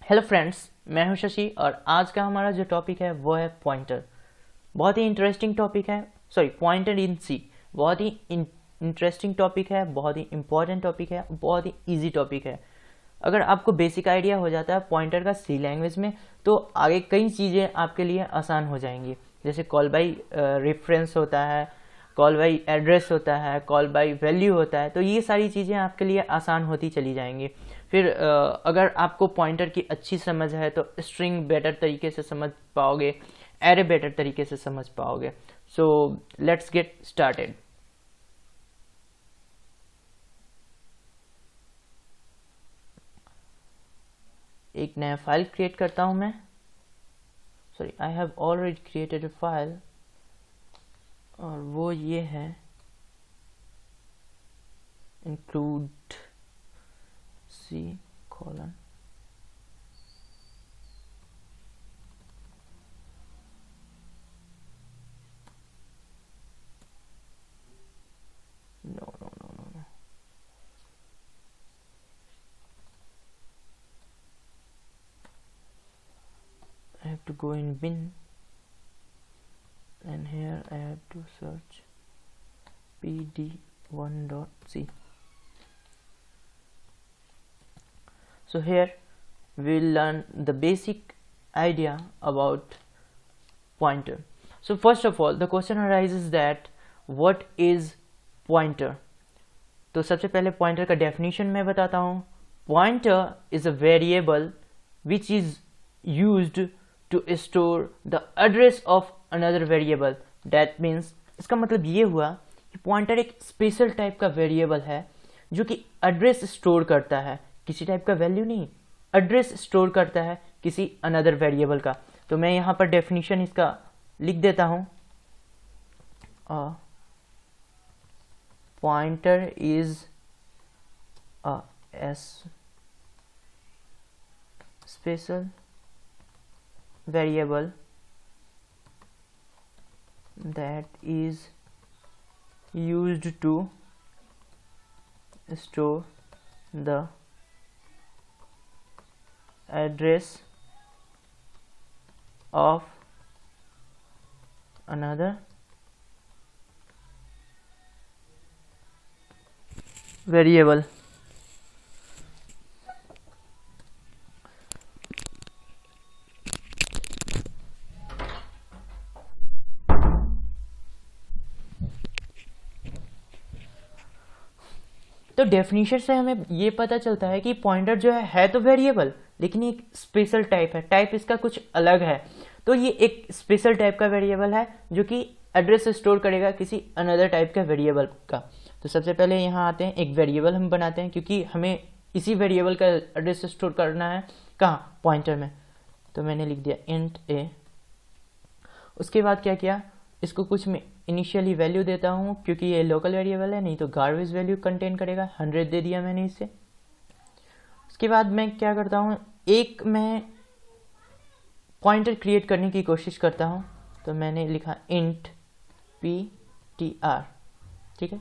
Hello friends, मैं हूं शशि और आज का हमारा जो टॉपिक है वो है पॉइंटर। बहुत ही इंटरेस्टिंग टॉपिक है। पॉइंटर इन सी बहुत ही इंटरेस्टिंग टॉपिक है, बहुत ही इंपॉर्टेंट टॉपिक है, बहुत ही इजी टॉपिक है। अगर आपको बेसिक आइडिया हो जाता है पॉइंटर का सी लैंग्वेज में तो आगे कई चीज़ें आपके लिए आसान हो जाएंगी। जैसे कॉल बाई रेफरेंस होता है, कॉल बाई एड्रेस होता है, कॉल बाई वैल्यू होता है, तो ये सारी चीज़ें आपके लिए आसान होती चली जाएंगी। फिर अगर आपको पॉइंटर की अच्छी समझ है तो स्ट्रिंग बेटर तरीके से समझ पाओगे, एरे बेटर तरीके से समझ पाओगे। So let's get started. एक नया फाइल क्रिएट करता हूँ मैं। I have already created a file और वो ये है include C colon no I have to go in bin and here I have to search pd1.c. So here we'll learn the basic idea about pointer. So first of all the question arises that what is pointer? तो सबसे पहले pointer का definition मैं बताता हूँ। Pointer is a variable which is used to store the address of another variable. That means इसका मतलब ये हुआ कि पॉइंटर एक स्पेशल टाइप का वेरिएबल है जो कि एड्रेस स्टोर करता है, किसी टाइप का वैल्यू नहीं, एड्रेस स्टोर करता है किसी अनदर वेरिएबल का। तो मैं यहाँ पर डेफिनेशन इसका लिख देता हूँ। Pointer is a special variable that is used to store the address of another variable. तो डेफिनेशन से हमें ये पता चलता है कि पॉइंटर जो है तो वेरिएबल, लेकिन एक स्पेशल टाइप है, टाइप इसका कुछ अलग है। तो ये एक स्पेशल टाइप का वेरिएबल है जो कि एड्रेस स्टोर करेगा किसी अनदर टाइप का वेरिएबल का। तो सबसे पहले यहाँ आते हैं, एक वेरिएबल हम बनाते हैं क्योंकि हमें इसी वेरिएबल का एड्रेस स्टोर करना है। कहाँ? पॉइंटर में। तो मैंने लिख दिया इंट ए। उसके बाद क्या किया, इसको कुछ मैं इनिशियली वैल्यू देता हूँ क्योंकि ये लोकल वेरिएबल है, नहीं तो गार्बेज वैल्यू कंटेन करेगा। 100 दे दिया मैंने इसे। उसके बाद मैं क्या करता हूँ, एक मैं पॉइंटर क्रिएट करने की कोशिश करता हूँ। तो मैंने लिखा इंट ptr। ठीक है।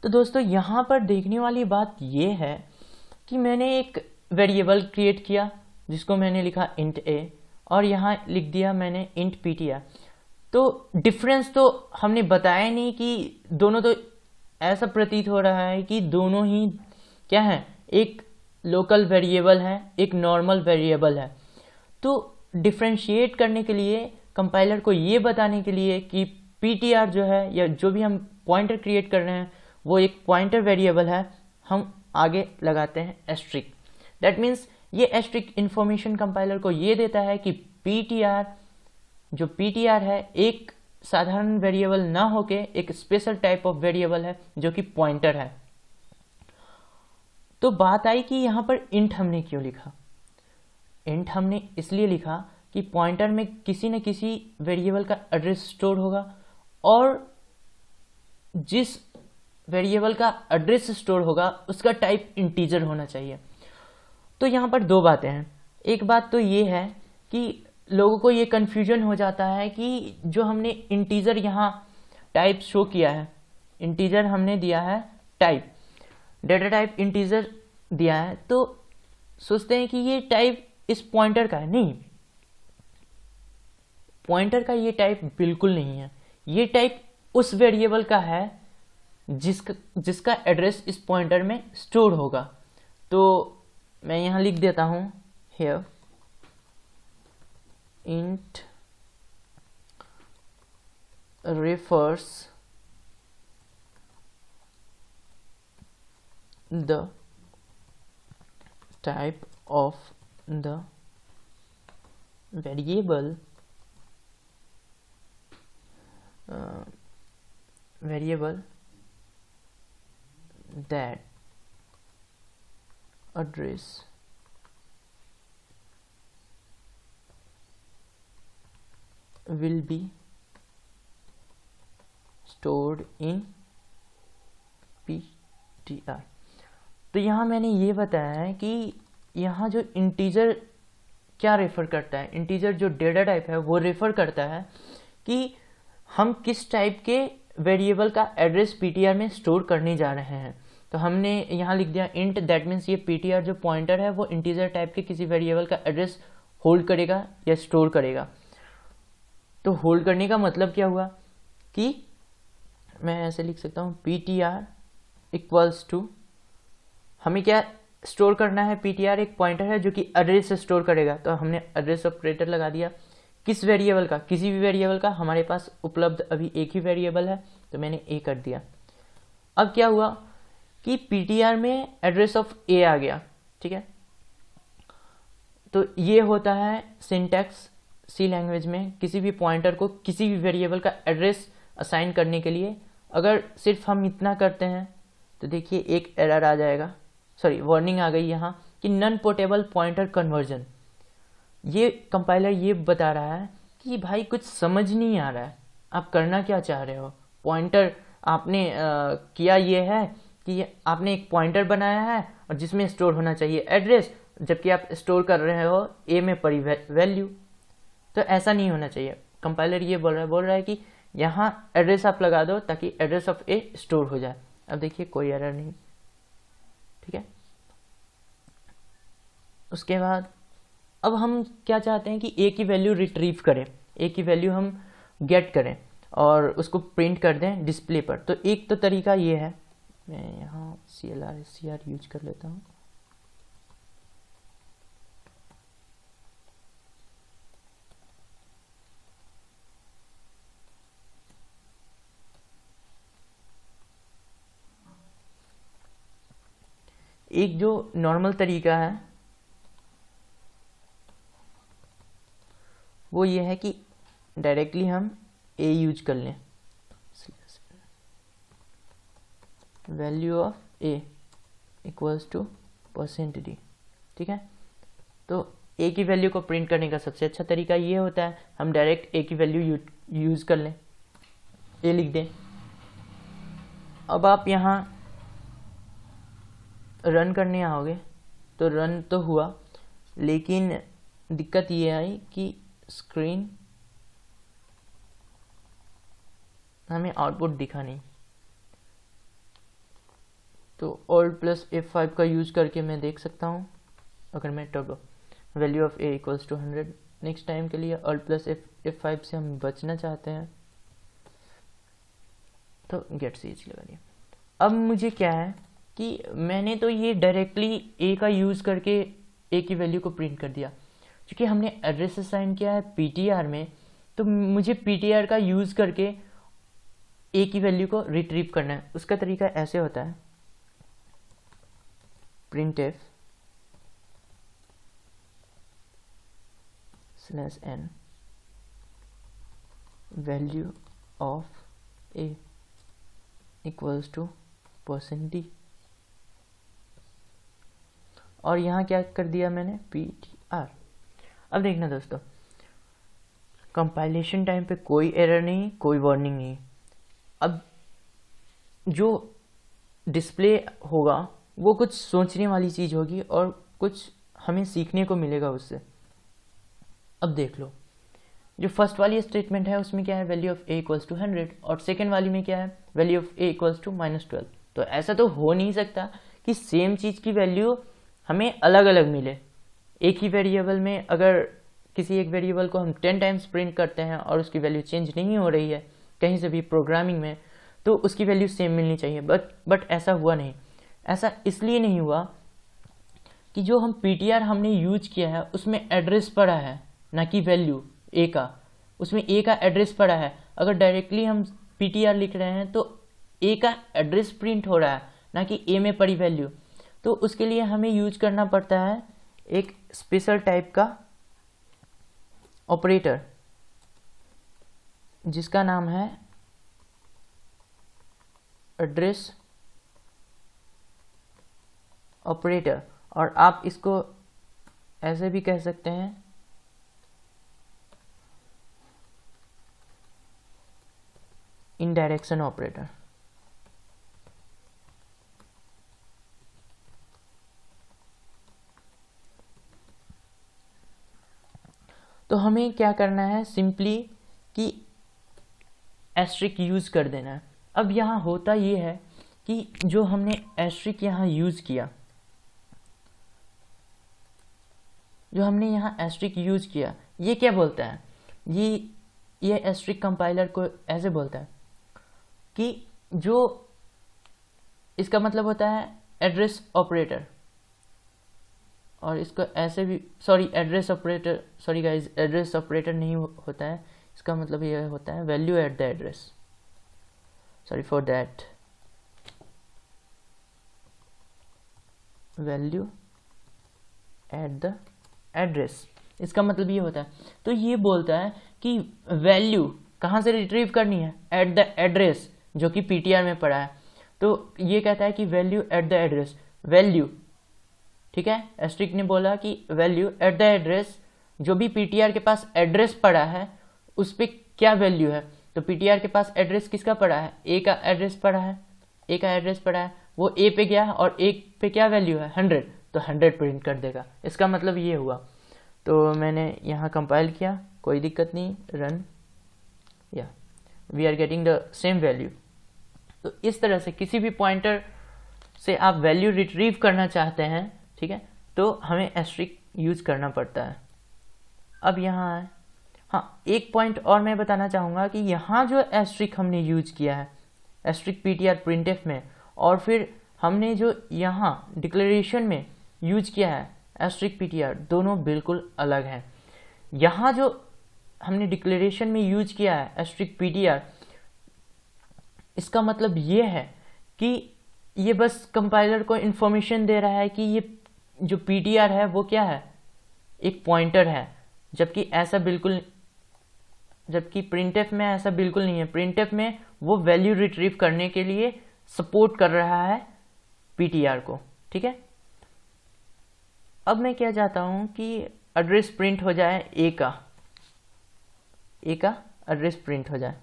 तो दोस्तों यहाँ पर देखने वाली बात ये है कि मैंने एक वेरिएबल क्रिएट किया जिसको मैंने लिखा इंट ए और यहाँ लिख दिया मैंने इंट ptr। तो डिफरेंस तो हमने बताया नहीं कि दोनों, तो ऐसा प्रतीत हो रहा है कि दोनों ही क्या है, एक लोकल वेरिएबल है, एक नॉर्मल वेरिएबल है। तो डिफ्रेंशिएट करने के लिए, कंपाइलर को ये बताने के लिए कि ptr जो है या जो भी हम पॉइंटर क्रिएट कर रहे हैं वो एक पॉइंटर वेरिएबल है, हम आगे लगाते हैं एस्ट्रिक। दैट मीन्स ये एस्ट्रिक इंफॉर्मेशन कंपाइलर को ये देता है कि ptr जो ptr है एक साधारण वेरिएबल ना होके एक स्पेशल टाइप ऑफ वेरिएबल है जो कि पॉइंटर है। तो बात आई कि यहाँ पर इंट हमने क्यों लिखा। इंट हमने इसलिए लिखा कि पॉइंटर में किसी न किसी वेरिएबल का एड्रेस स्टोर होगा और जिस वेरिएबल का एड्रेस स्टोर होगा उसका टाइप इंटीजर होना चाहिए। तो यहाँ पर दो बातें हैं। एक बात तो ये है कि लोगों को ये कन्फ्यूजन हो जाता है कि जो हमने इंटीजर यहाँ टाइप शो किया है, इंटीजर हमने दिया है टाइप, डेटा टाइप इंटीजर दिया है, तो सोचते हैं कि ये टाइप इस पॉइंटर का है। नहीं, पॉइंटर का ये टाइप बिल्कुल नहीं है। ये टाइप उस वेरिएबल का है जिसका एड्रेस इस पॉइंटर में स्टोर होगा। तो मैं यहाँ लिख देता हूँ here int refers the type of the variable that address will be stored in ptr। तो यहाँ मैंने ये बताया है कि यहाँ जो इंटीजर क्या रेफर करता है, इंटीजर जो डेटा टाइप है वो रेफर करता है कि हम किस टाइप के वेरिएबल का एड्रेस ptr में स्टोर करने जा रहे हैं। तो हमने यहाँ लिख दिया इंट, दैट मीन्स ये ptr जो पॉइंटर है वो इंटीजर टाइप के किसी वेरिएबल का एड्रेस होल्ड करेगा या स्टोर करेगा। तो होल्ड करने का मतलब क्या हुआ कि मैं ऐसे लिख सकता हूँ ptr इक्वल्स टू, हमें क्या स्टोर करना है, ptr एक पॉइंटर है जो कि एड्रेस से स्टोर करेगा। तो हमने एड्रेस ऑपरेटर लगा दिया किस वेरिएबल का, किसी भी वेरिएबल का। हमारे पास उपलब्ध अभी एक ही वेरिएबल है तो मैंने a कर दिया। अब क्या हुआ कि ptr में एड्रेस ऑफ a आ गया, ठीक है। तो ये होता है सिंटैक्स सी लैंग्वेज में किसी भी पॉइंटर को किसी भी वेरिएबल का एड्रेस असाइन करने के लिए। अगर सिर्फ हम इतना करते हैं तो देखिए एक एरर आ जाएगा, सॉरी वार्निंग आ गई यहाँ कि नॉन पोर्टेबल पॉइंटर कन्वर्जन। ये कंपाइलर ये बता रहा है कि भाई कुछ समझ नहीं आ रहा है, आप करना क्या चाह रहे हो। पॉइंटर आपने किया ये है कि आपने एक पॉइंटर बनाया है और जिसमें स्टोर होना चाहिए एड्रेस, जबकि आप स्टोर कर रहे हो ए में पड़ी वैल्यू। तो ऐसा नहीं होना चाहिए। कंपाइलर ये बोल रहा है कि यहाँ एड्रेस आप लगा दो ताकि एड्रेस ऑफ ए स्टोर हो जाए। अब देखिए कोई एरर नहीं, ठीक है। उसके बाद अब हम क्या चाहते हैं कि ए की वैल्यू रिट्रीव करें, ए की वैल्यू हम गेट करें और उसको प्रिंट कर दें डिस्प्ले पर। तो एक तो तरीका ये है, मैं यहाँ CLR यूज कर लेता हूँ। एक जो नॉर्मल तरीका है वो ये है कि डायरेक्टली हम a यूज कर लें, value of a equals to %d, ठीक है। तो a की वैल्यू को प्रिंट करने का सबसे अच्छा तरीका ये होता है हम डायरेक्ट a की वैल्यू यूज कर लें, a लिख दें। अब आप यहाँ रन करने आओगे तो रन तो हुआ, लेकिन दिक्कत ये आई कि स्क्रीन हमें आउटपुट दिखा नहीं। तो Alt+F5 का यूज करके मैं देख सकता हूँ। अगर मैं turbo value of a equals to 100, next time के लिए Alt+F5 से हम बचना चाहते हैं तो गेट सीज लगा दिया। अब मुझे क्या है कि मैंने तो ये डायरेक्टली a का यूज़ करके a की वैल्यू को प्रिंट कर दिया। क्योंकि हमने एड्रेस असाइन किया है ptr में, तो मुझे ptr का यूज़ करके a की वैल्यू को रिट्रीव करना है। उसका तरीका ऐसे होता है, printf /n value of a equals to %d, और यहाँ क्या कर दिया मैंने ptr। अब देखना दोस्तों, कंपाइलेशन टाइम पे कोई एरर नहीं, कोई वार्निंग नहीं। अब जो डिस्प्ले होगा वो कुछ सोचने वाली चीज़ होगी और कुछ हमें सीखने को मिलेगा उससे। अब देख लो, जो फर्स्ट वाली स्टेटमेंट है उसमें क्या है, value of a equals to 100, और सेकेंड वाली में क्या है, value of a equals to -12। तो ऐसा तो हो नहीं सकता कि सेम चीज़ की वैल्यू हमें अलग अलग मिले। एक ही वेरिएबल में अगर किसी एक वेरिएबल को हम 10 टाइम्स प्रिंट करते हैं और उसकी वैल्यू चेंज नहीं हो रही है कहीं से भी प्रोग्रामिंग में, तो उसकी वैल्यू सेम मिलनी चाहिए। बट ऐसा हुआ नहीं। ऐसा इसलिए नहीं हुआ कि जो हम पीटीआर हमने यूज किया है उसमें एड्रेस पड़ा है, ना कि वैल्यू ए का। उसमें ए का एड्रेस पड़ा है। अगर डायरेक्टली हम पीटीआर लिख रहे हैं तो ए का एड्रेस प्रिंट हो रहा है, ना कि ए में पड़ी वैल्यू। तो उसके लिए हमें यूज करना पड़ता है एक स्पेशल टाइप का ऑपरेटर जिसका नाम है एड्रेस ऑपरेटर, और आप इसको ऐसे भी कह सकते हैं इनडायरेक्शन ऑपरेटर। तो हमें क्या करना है, सिंपली कि एस्ट्रिक यूज कर देना है। अब यहाँ होता ये है कि जो हमने एस्ट्रिक यहाँ यूज किया, जो हमने यहाँ एस्ट्रिक यूज किया, ये क्या बोलता है, ये एस्ट्रिक कंपाइलर को ऐसे बोलता है कि जो इसका मतलब होता है एड्रेस ऑपरेटर, और इसको ऐसे भी address operator, sorry guys, address operator नहीं होता है, इसका मतलब ये होता है value at the address, sorry for that, value at the address, इसका मतलब ये होता है। तो ये बोलता है कि वैल्यू कहाँ से रिट्रीव करनी है, एट द एड्रेस जो कि पीटीआर में पड़ा है। तो ये कहता है कि value at the address, value, ठीक है, एस्ट्रिक ने बोला कि वैल्यू एट द एड्रेस, जो भी पीटीआर के पास एड्रेस पड़ा है उस पर क्या वैल्यू है। तो पीटीआर के पास एड्रेस किसका पड़ा है, ए का एड्रेस पड़ा है, ए का एड्रेस पड़ा है, वो ए पे गया और ए पे क्या वैल्यू है 100, तो 100 प्रिंट कर देगा। इसका मतलब ये हुआ। तो मैंने यहाँ कंपाइल किया, कोई दिक्कत नहीं, रन, या we are getting the same value. तो इस तरह से किसी भी पॉइंटर से आप वैल्यू रिट्रीव करना चाहते हैं, ठीक है, तो हमें एस्ट्रिक यूज करना पड़ता है। अब यहाँ है, हाँ, एक पॉइंट और मैं बताना चाहूँगा कि यहाँ जो एस्ट्रिक हमने यूज किया है एस्ट्रिक पीटीआर प्रिंटफ में, और फिर हमने जो यहाँ डिक्लेरेशन में यूज किया है एस्ट्रिक पीटीआर, दोनों बिल्कुल अलग हैं। यहाँ जो हमने डिक्लेरेशन में यूज किया है एस्ट्रिक पीटीआर, इसका मतलब ये है कि ये बस कंपाइलर को इन्फॉर्मेशन दे रहा है कि ये जो पीटीआर है वो क्या है, एक पॉइंटर है, जबकि प्रिंटफ में ऐसा बिल्कुल नहीं है। प्रिंटफ में वो वैल्यू रिट्रीव करने के लिए सपोर्ट कर रहा है पीटीआर को, ठीक है। अब मैं क्या चाहता हूं कि एड्रेस प्रिंट हो जाए, ए का एड्रेस प्रिंट हो जाए।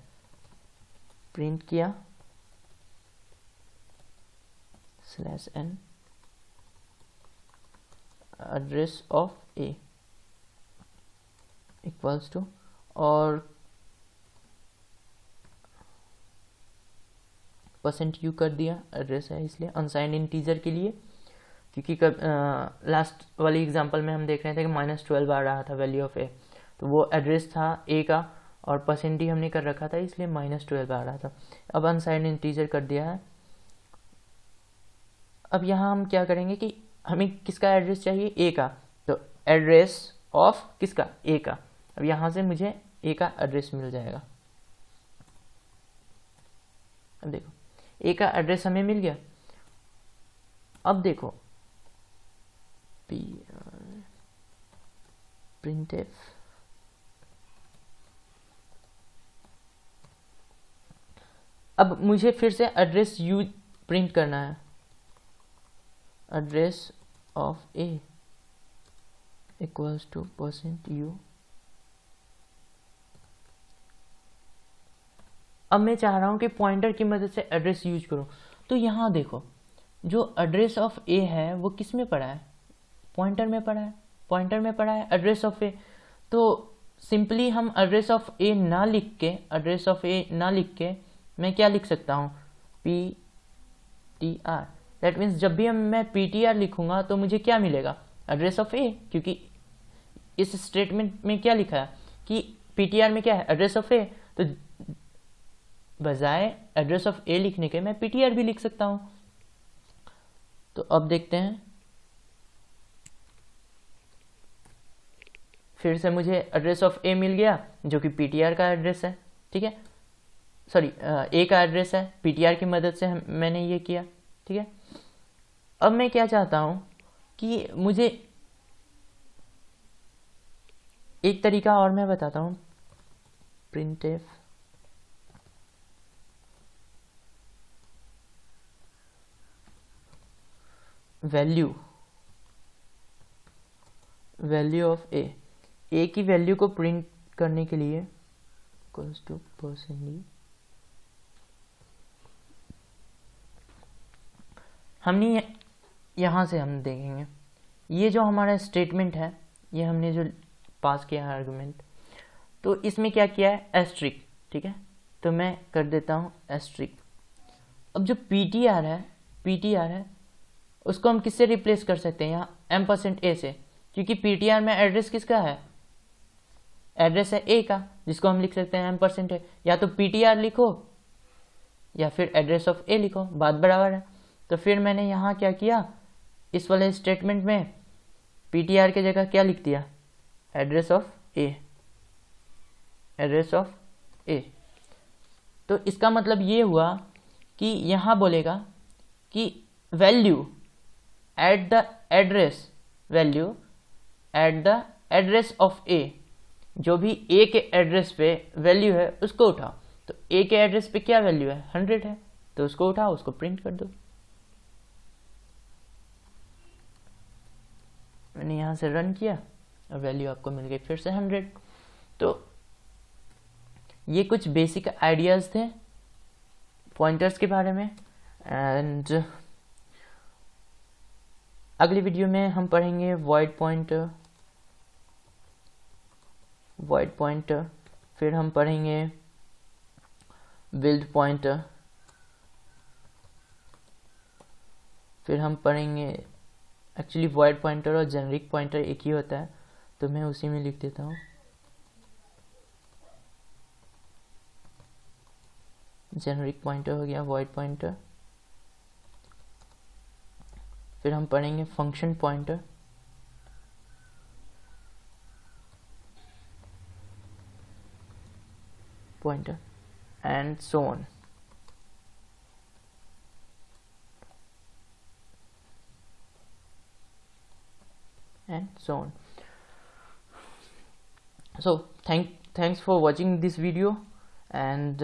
प्रिंट किया /n address of A equals to, और %u कर दिया, एड्रेस है इसलिए, अनसाइंड इंटीजर के लिए, क्योंकि लास्ट वाली एग्जांपल में हम देख रहे थे कि -12 आ रहा था वैल्यू ऑफ ए, तो वो एड्रेस था ए का और %d हमने कर रखा था इसलिए -12 आ रहा था। अब अनसाइंड इंटीजर कर दिया है। अब यहाँ हम क्या करेंगे कि हमें किसका एड्रेस चाहिए, ए का, तो एड्रेस ऑफ किसका, ए का। अब यहाँ से मुझे ए का एड्रेस मिल जाएगा। अब देखो ए का एड्रेस हमें मिल गया। अब देखो printf अब मुझे फिर से एड्रेस यू प्रिंट करना है, address of A equals to %u। अब मैं चाह रहा हूं कि पॉइंटर की मदद से एड्रेस यूज करूं। तो यहाँ देखो जो एड्रेस ऑफ ए है वो किस में पड़ा है, पॉइंटर में पड़ा है, पॉइंटर में पड़ा है एड्रेस ऑफ ए। तो सिंपली हम एड्रेस ऑफ ए ना लिख के मैं क्या लिख सकता हूँ, ptr, दैट मीन्स जब भी मैं ptr लिखूंगा तो मुझे क्या मिलेगा, एड्रेस ऑफ ए, क्योंकि इस स्टेटमेंट में क्या लिखा है कि ptr में क्या है, एड्रेस ऑफ ए, तो बजाय एड्रेस ऑफ ए लिखने के मैं ptr भी लिख सकता हूं। तो अब देखते हैं, फिर से मुझे एड्रेस ऑफ ए मिल गया जो कि ptr का एड्रेस है, ठीक है, सॉरी ए का एड्रेस है, ptr की मदद से मैंने ये किया, ठीक है। अब मैं क्या चाहता हूं कि मुझे एक तरीका और मैं बताता हूं, printf वैल्यू ऑफ ए की वैल्यू को प्रिंट करने के लिए इक्वल्स टू %d, हमने यहाँ से हम देखेंगे ये जो हमारा स्टेटमेंट है, ये हमने जो पास किया है आर्गुमेंट, तो इसमें क्या किया है, एस्ट्रिक, ठीक है, तो मैं कर देता हूँ एस्ट्रिक। अब जो ptr है उसको हम किससे रिप्लेस कर सकते हैं, यहाँ %a से, क्योंकि ptr में एड्रेस किसका है, एड्रेस है a का, जिसको हम लिख सकते हैं %a, या तो ptr लिखो या फिर एड्रेस ऑफ a लिखो, बात बराबर है। तो फिर मैंने यहाँ क्या किया, इस वाले स्टेटमेंट में ptr की जगह क्या लिख दिया, एड्रेस ऑफ a। तो इसका मतलब ये हुआ कि यहाँ बोलेगा कि value at the address of a, जो भी a के एड्रेस पे वैल्यू है उसको उठाओ। तो a के एड्रेस पे क्या वैल्यू है, 100 है, तो उसको उठाओ, उसको प्रिंट कर दो। मैंने यहाँ से रन किया और वैल्यू आपको मिल गई फिर से 100। तो ये कुछ बेसिक आइडियाज़ थे पॉइंटर्स के बारे में, एंड अगली वीडियो में हम पढ़ेंगे वॉइड पॉइंटर, फिर हम पढ़ेंगे बिल्ड पॉइंटर, फिर हम पढ़ेंगे, एक्चुअली वॉइड पॉइंटर और जेनरिक पॉइंटर एक ही होता है, तो मैं उसी में लिख देता हूँ, जेनरिक पॉइंटर हो गया वॉइड पॉइंटर। फिर हम पढ़ेंगे function pointer, and so on. So thanks for watching this video, and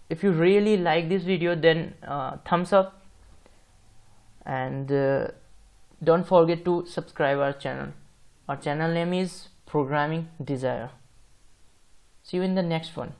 if you really like this video, then thumbs up, and don't forget to subscribe our channel. Our channel name is Programming Desire. See you in the next one.